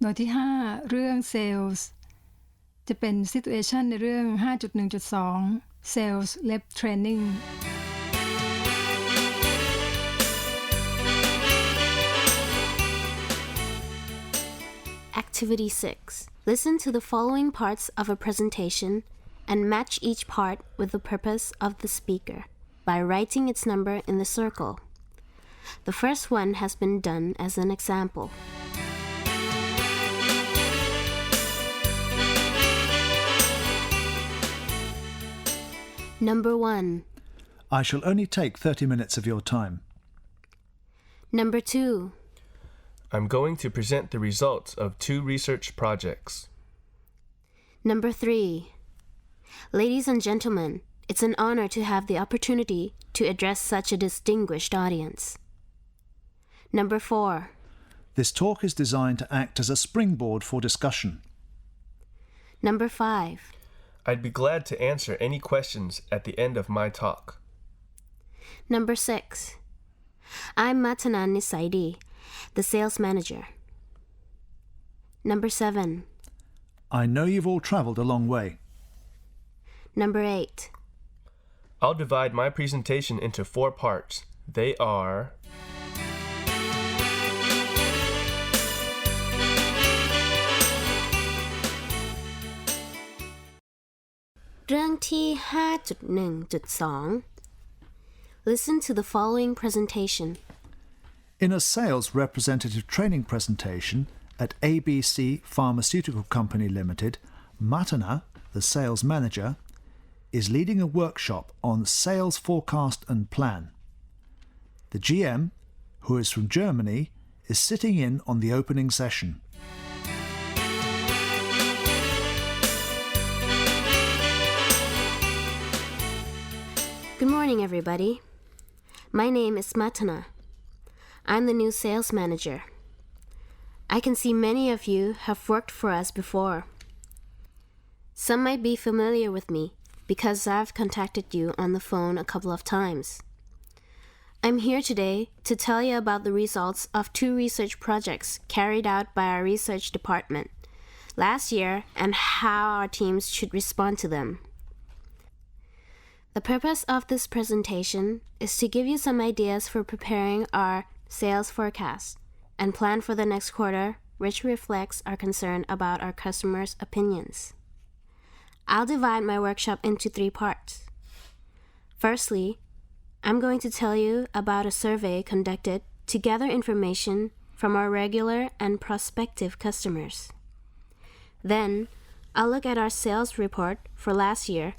โดยที่5เรื่อง Sales จะเป็น Situation ในเรื่อง 5.1.2 Sales Rep Training Activity 6. Listen to the following parts of a presentation and match each part with the purpose of the speaker by writing its number in the circle. The first one has been done as an example. Number 1. I shall only take 30 minutes of your time. Number 2. I'm going to present the results of 2 research projects. Number 3. Ladies and gentlemen, it's an honor to have the opportunity to address such a distinguished audience. Number 4. This talk is designed to act as a springboard for discussion. Number 5. I'd be glad to answer any questions at the end of my talk. Number 6. I'm Matana Nisaidi, the sales manager. Number 7. I know you've all travelled a long way. Number 8. I'll divide my presentation into 4 parts. They are:เรื่องที่ 5.1.2 Listen to the following presentation. In a sales representative training presentation at ABC Pharmaceutical Company Limited, Matana, the sales manager, is leading a workshop on sales forecast and plan. The GM, who is from Germany, is sitting in on the opening session. Good morning, everybody. My name is Matana. I'm the new sales manager. I can see many of you have worked for us before. Some might be familiar with me because I've contacted you on the phone a couple of times. I'm here today to tell you about the results of 2 research projects carried out by our research department last year and how our teams should respond to them. The purpose of this presentation is to give you some ideas for preparing our sales forecast and plan for the next quarter, which reflects our concern about our customers' opinions. I'll divide my workshop into 3 parts. Firstly, I'm going to tell you about a survey conducted to gather information from our regular and prospective customers. Then, I'll look at our sales report for last year.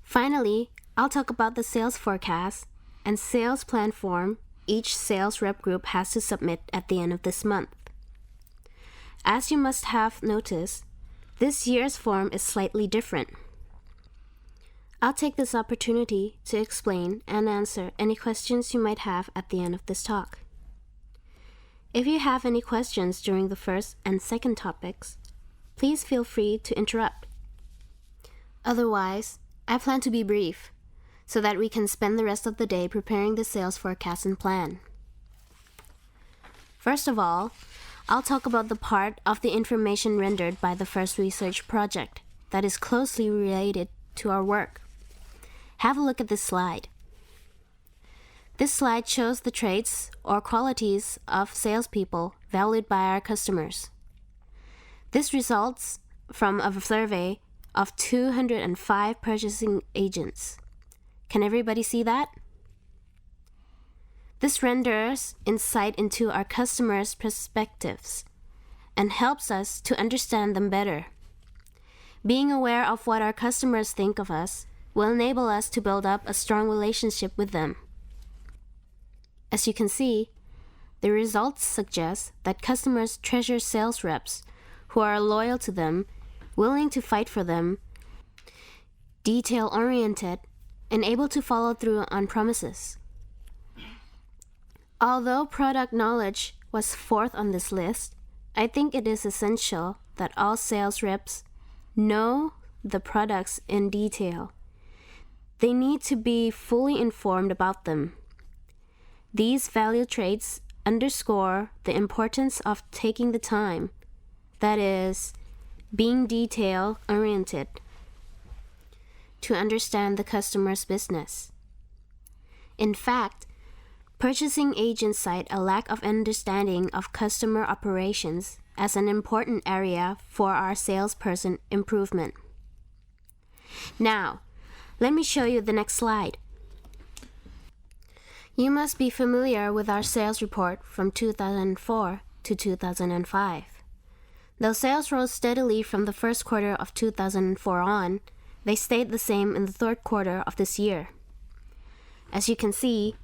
Finally, I'll talk about the sales forecast and sales plan form each sales rep group has to submit at the end of this month. As you must have noticed, this year's form is slightly different. I'll take this opportunity to explain and answer any questions you might have at the end of this talk. If you have any questions during the first and second topics, please feel free to interrupt. Otherwise, I plan to be brief so that we can spend the rest of the day preparing the sales forecast and plan. First of all, I'll talk about the part of the information rendered by the first research project that is closely related to our work. Have a look at this slide. This slide shows the traits or qualities of salespeople valued by our customers. This results from a survey of 205 purchasing agents. Can everybody see that? This renders insight into our customers' perspectives and helps us to understand them better. Being aware of what our customers think of us will enable us to build up a strong relationship with them. As you can see, the results suggest that customers treasure sales reps who are loyal to them, willing to fight for them, detail-oriented, and able to follow through on promises. Although product knowledge was 4th on this list, I think it is essential that all sales reps know the products in detail. They need to be fully informed about them. These value traits underscore the importance of taking the time, that is, being detail-oriented, to understand the customer's business. In fact, purchasing agents cite a lack of understanding of customer operations as an important area for our salesperson improvement. Now, let me show you the next slide. You must be familiar with our sales report from 2004 to 2005. Though sales rose steadily from the first quarter of 2004 on, they stayed the same in the third quarter of this year. As you can see,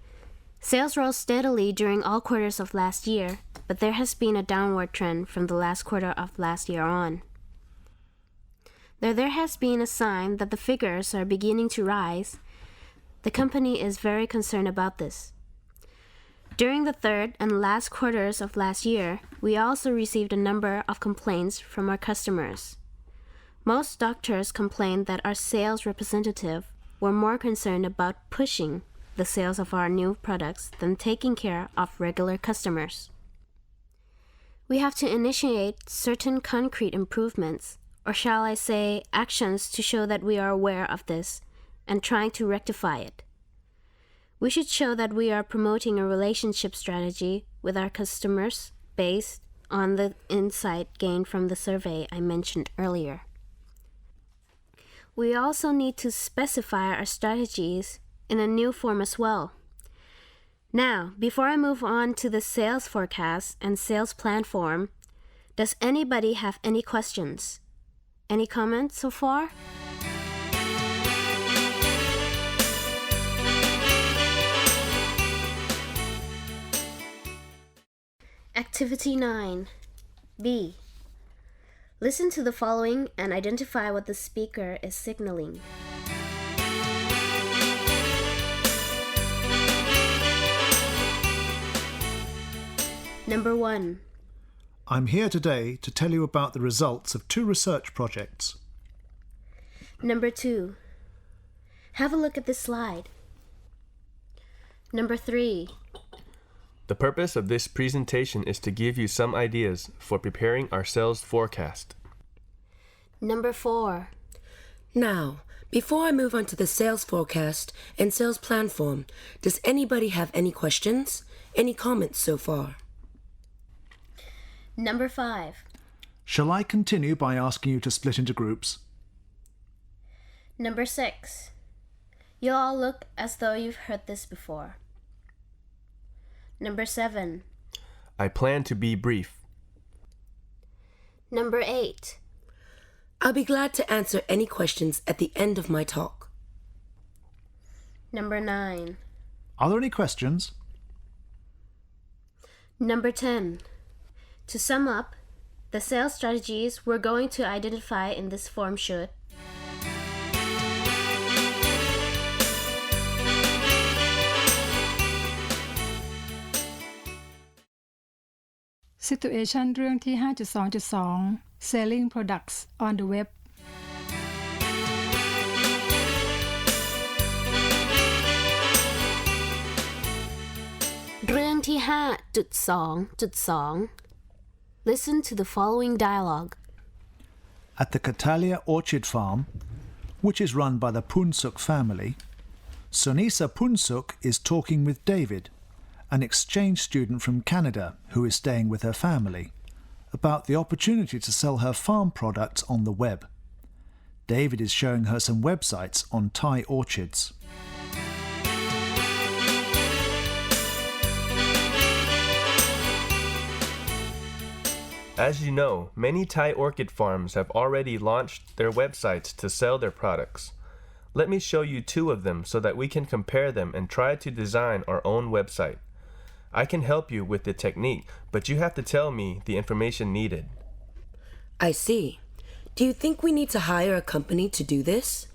sales rose steadily during all quarters of last year, but there has been a downward trend from the last quarter of last year on. Though there has been a sign that the figures are beginning to rise, the company is very concerned about this. During the third and last quarters of last year, we also received a number of complaints from our customers. Most doctors complained that our sales representative were more concerned about pushing the sales of our new products than taking care of regular customers. We have to initiate certain concrete improvements, or shall I say actions, to show that we are aware of this and trying to rectify it. We should show that we are promoting a relationship strategy with our customers based on the insight gained from the survey I mentioned earlier. We also need to specify our strategies in a new form as well. Now, before I move on to the sales forecast and sales plan form, does anybody have any questions? Any comments so far? Activity 9. B. Listen to the following and identify what the speaker is signaling. Number 1. I'm here today to tell you about the results of 2 research projects. Number 2. Have a look at this slide. Number 3. The purpose of this presentation is to give you some ideas for preparing our sales forecast. Number 4. Now, before I move on to the sales forecast and sales plan form, does anybody have any questions? Any comments so far? Number 5. Shall I continue by asking you to split into groups? Number 6. You all look as though you've heard this before. Number 7. I plan to be brief. Number 8. I'll be glad to answer any questions at the end of my talk. Number 9. Are there any questions? Number 10. To sum up, the sales strategies we're going to identify in this form should: Situation เรื่องที่ 5.2.2 Selling Products on the Web เรื่องที่ 5.2.2 Listen to the following dialogue. At the Catalia Orchid Farm, which is run by the Punsuk family, Sonisa Punsuk is talking with David, an exchange student from Canada who is staying with her family, about the opportunity to sell her farm products on the web. David is showing her some websites on Thai orchids. As you know, many Thai orchid farms have already launched their websites to sell their products. Let me show you 2 of them so that we can compare them and try to design our own website. I can help you with the technique, but you have to tell me the information needed. I see. Do you think we need to hire a company to do this?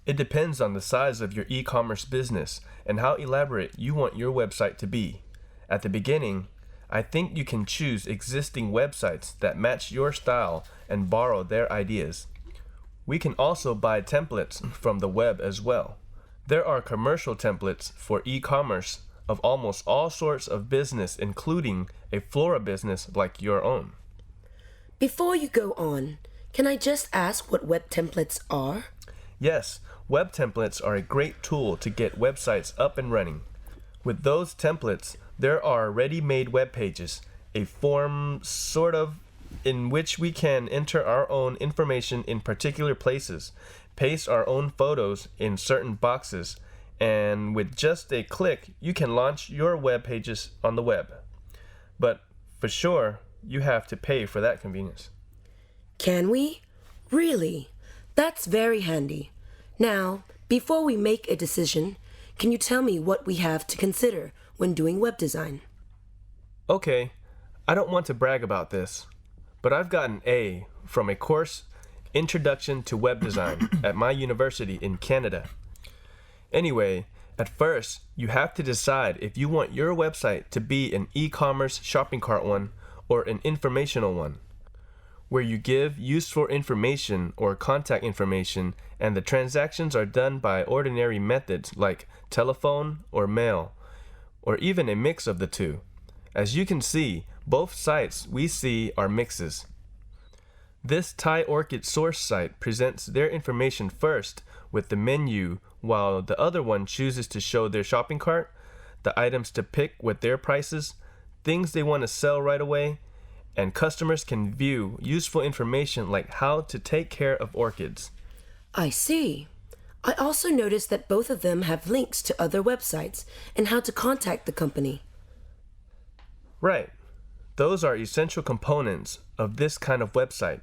It depends on the size of your e-commerce business and how elaborate you want your website to be. At the beginning, I think you can choose existing websites that match your style and borrow their ideas. We can also buy templates from the web as well. There are commercial templates for e-commerce of almost all sorts of business, including a flora business like your own. Before you go on, can I just ask what web templates are? Yes, web templates are a great tool to get websites up and running. With those templates, there are ready-made web pages, a form sort of in which we can enter our own information in particular places, paste our own photos in certain boxes, and with just a click, you can launch your web pages on the web. But for sure, you have to pay for that convenience. Can we? Really? That's very handy. Now, before we make a decision, can you tell me what we have to consider when doing web design? Okay, I don't want to brag about this, but I've got an A from a course, Introduction to Web Design, at my university in Canada. Anyway, at first, you have to decide if you want your website to be an e-commerce shopping cart one or an informational one, where you give useful information or contact information and the transactions are done by ordinary methods like telephone or mail, or even a mix of the two. As you can see, both sites we see are mixes. This Thai Orchid source site presents their information first with the menu, while the other one chooses to show their shopping cart, the items to pick with their prices, things they want to sell right away, and customers can view useful information like how to take care of orchids. I see. I also noticed that both of them have links to other websites and how to contact the company. Right. Those are essential components of this kind of website.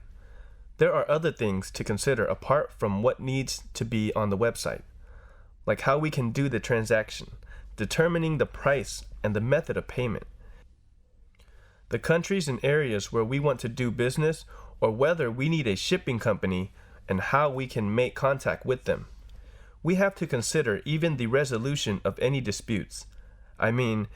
There are other things to consider apart from what needs to be on the website, like how we can do the transaction, determining the price and the method of payment, the countries and areas where we want to do business, or whether we need a shipping company and how we can make contact with them. We have to consider even the resolution of any disputes. I mean,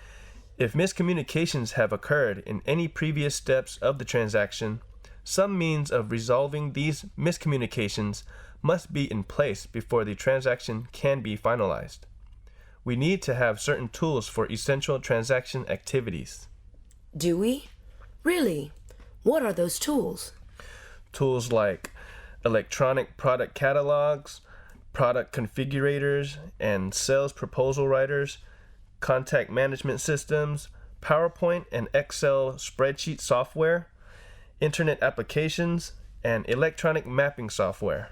if miscommunications have occurred in any previous steps of the transaction, some means of resolving these miscommunications must be in place before the transaction can be finalized. We need to have certain tools for essential transaction activities. Do we? Really? What are those tools? Tools like electronic product catalogs, product configurators and sales proposal writers, contact management systems, PowerPoint and Excel spreadsheet software, internet applications, and electronic mapping software.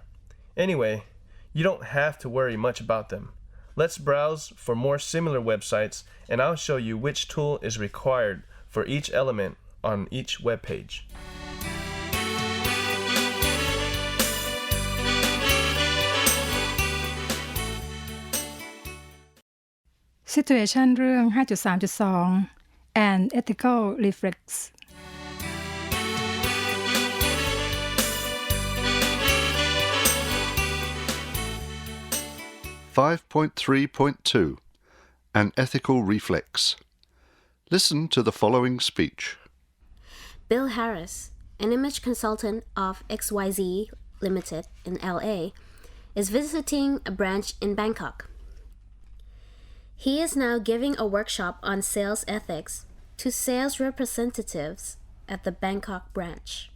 Anyway, you don't have to worry much about them. Let's browse for more similar websites and I'll show you which tool is required for each element on each web page. Situation เรื่อง 5.3.2 and ethical reflex (5.3.2) An ethical reflex. Listen to the following speech. Bill Harris, an image consultant of XYZ Limited in LA, is visiting a branch in Bangkok. He is now giving a workshop on sales ethics to sales representatives at the Bangkok branch.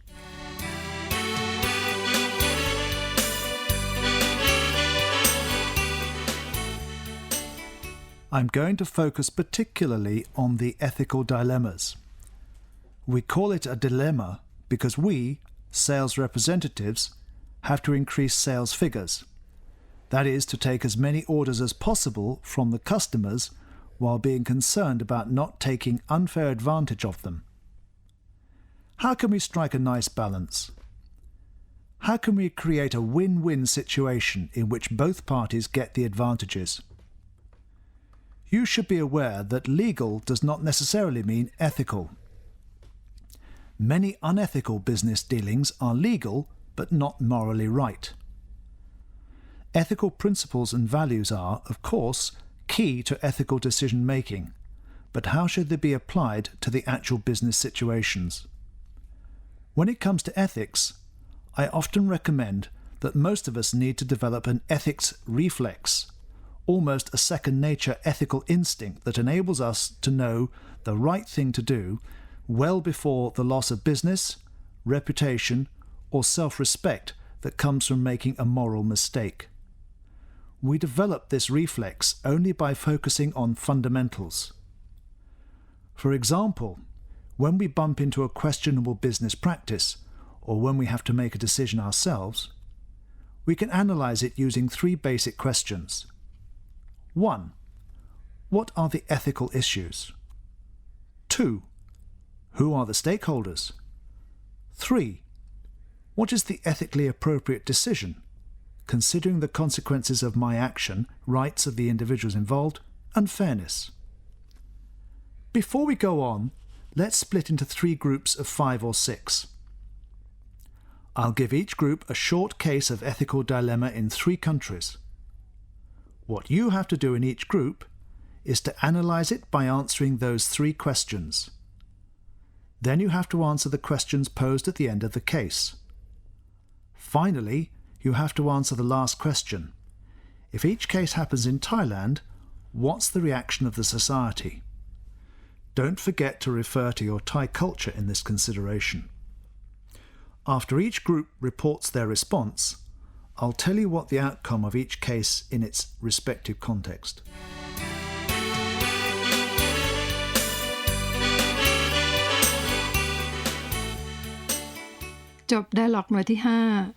I'm going to focus particularly on the ethical dilemmas. We call it a dilemma because we, sales representatives, have to increase sales figures. That is, to take as many orders as possible from the customers while being concerned about not taking unfair advantage of them. How can we strike a nice balance? How can we create a win-win situation in which both parties get the advantages? You should be aware that legal does not necessarily mean ethical. Many unethical business dealings are legal but not morally right. Ethical principles and values are, of course, key to ethical decision-making, but how should they be applied to the actual business situations? When it comes to ethics, I often recommend that most of us need to develop an ethics reflex, almost a second nature ethical instinct that enables us to know the right thing to do well before the loss of business, reputation, or self-respect that comes from making a moral mistake. We develop this reflex only by focusing on fundamentals. For example, when we bump into a questionable business practice, or when we have to make a decision ourselves, we can analyze it using 3 basic questions. 1. What are the ethical issues? 2. Who are the stakeholders? 3. What is the ethically appropriate decision, considering the consequences of my action, rights of the individuals involved, and fairness? Before we go on, let's split into 3 groups of 5 or 6. I'll give each group a short case of ethical dilemma in 3 countries. What you have to do in each group is to analyze it by answering those 3 questions. Then you have to answer the questions posed at the end of the case. Finally, you have to answer the last question. If each case happens in Thailand, what's the reaction of the society? Don't forget to refer to your Thai culture in this consideration. After each group reports their response, I'll tell you what the outcome of each case in its respective context. จบ Dialogue หน่วยที่ 5